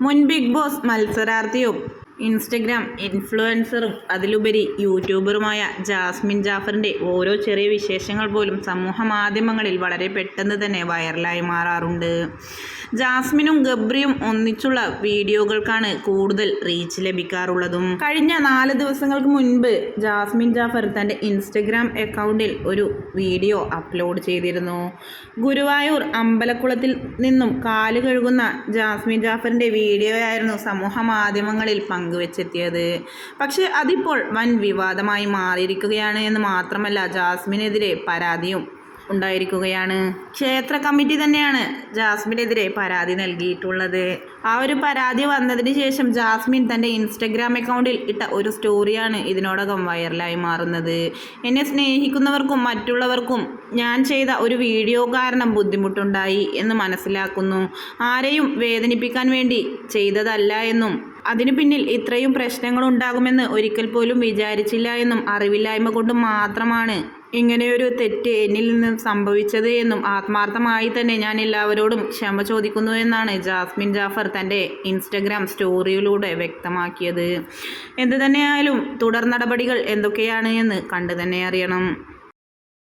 മുൻ big boss മത്സരാർത്ഥിയും Instagram ഇൻഫ്ലുവൻസറും അതിലുപരി യൂട്യൂബറുമായ Jasmine ജാഫറിൻ്റെ ഓരോ ചെറിയ വിശേഷങ്ങൾ പോലും സമൂഹ മാധ്യമങ്ങളിൽ വളരെ പെട്ടെന്ന് തന്നെ വൈറലായി മാറാറുണ്ട്. ജാസ്മിനും ഗബ്രിയും ഒന്നിച്ചുള്ള വീഡിയോകൾക്കാണ് കൂടുതൽ റീച്ച് ലഭിക്കാറുള്ളതും. കഴിഞ്ഞ 4 ദിവസങ്ങൾക്ക് മുൻപ് ജാസ്മിൻ ജാഫർ തൻ്റെ ഇൻസ്റ്റഗ്രാം അക്കൗണ്ടിൽ ഒരു വീഡിയോ അപ്ലോഡ് ചെയ്തിരുന്നു. ഗുരുവായൂർ അമ്പലക്കുളത്തിൽ നിന്നും കാല് കഴുകുന്ന ജാസ്മിൻ ജാഫറിൻ്റെ വീഡിയോയായിരുന്നു സമൂഹ മാധ്യമങ്ങളിൽ പങ്കുവെച്ചെത്തിയത്. പക്ഷേ അതിപ്പോൾ വൻ വിവാദമായി മാറിയിരിക്കുകയാണ് എന്ന് മാത്രമല്ല, ജാസ്മിനെതിരെ പരാതിയും ഉണ്ടായിരിക്കുകയാണ്. ക്ഷേത്ര കമ്മിറ്റി തന്നെയാണ് ജാസ്മിനെതിരെ പരാതി നൽകിയിട്ടുള്ളത്. ആ ഒരു പരാതി വന്നതിന് ശേഷം ജാസ്മിൻ തൻ്റെ ഇൻസ്റ്റഗ്രാം അക്കൗണ്ടിൽ ഇട്ട ഒരു സ്റ്റോറിയാണ് ഇതിനോടകം വൈറലായി മാറുന്നത്. എന്നെ സ്നേഹിക്കുന്നവർക്കും മറ്റുള്ളവർക്കും ഞാൻ ചെയ്ത ഒരു വീഡിയോ കാരണം ബുദ്ധിമുട്ടുണ്ടായി എന്ന് മനസ്സിലാക്കുന്നു. ആരെയും വേദനിപ്പിക്കാൻ വേണ്ടി ചെയ്തതല്ല എന്നും അതിനു പിന്നിൽ ഇത്രയും പ്രശ്നങ്ങളുണ്ടാകുമെന്ന് ഒരിക്കൽ പോലും വിചാരിച്ചില്ല എന്നും അറിവില്ലായ്മ കൊണ്ട് മാത്രമാണ് ഇങ്ങനെയൊരു തെറ്റ് എന്നിൽ നിന്ന് സംഭവിച്ചത് എന്നും ആത്മാർത്ഥമായി തന്നെ ഞാൻ എല്ലാവരോടും ക്ഷമ ചോദിക്കുന്നു എന്നാണ് ജാസ്മിൻ ജാഫർ തൻ്റെ ഇൻസ്റ്റഗ്രാം സ്റ്റോറിയിലൂടെ വ്യക്തമാക്കിയത്. എന്തു തന്നെയായാലും തുടർ നടപടികൾ എന്തൊക്കെയാണ് എന്ന് കണ്ടു തന്നെ അറിയണം.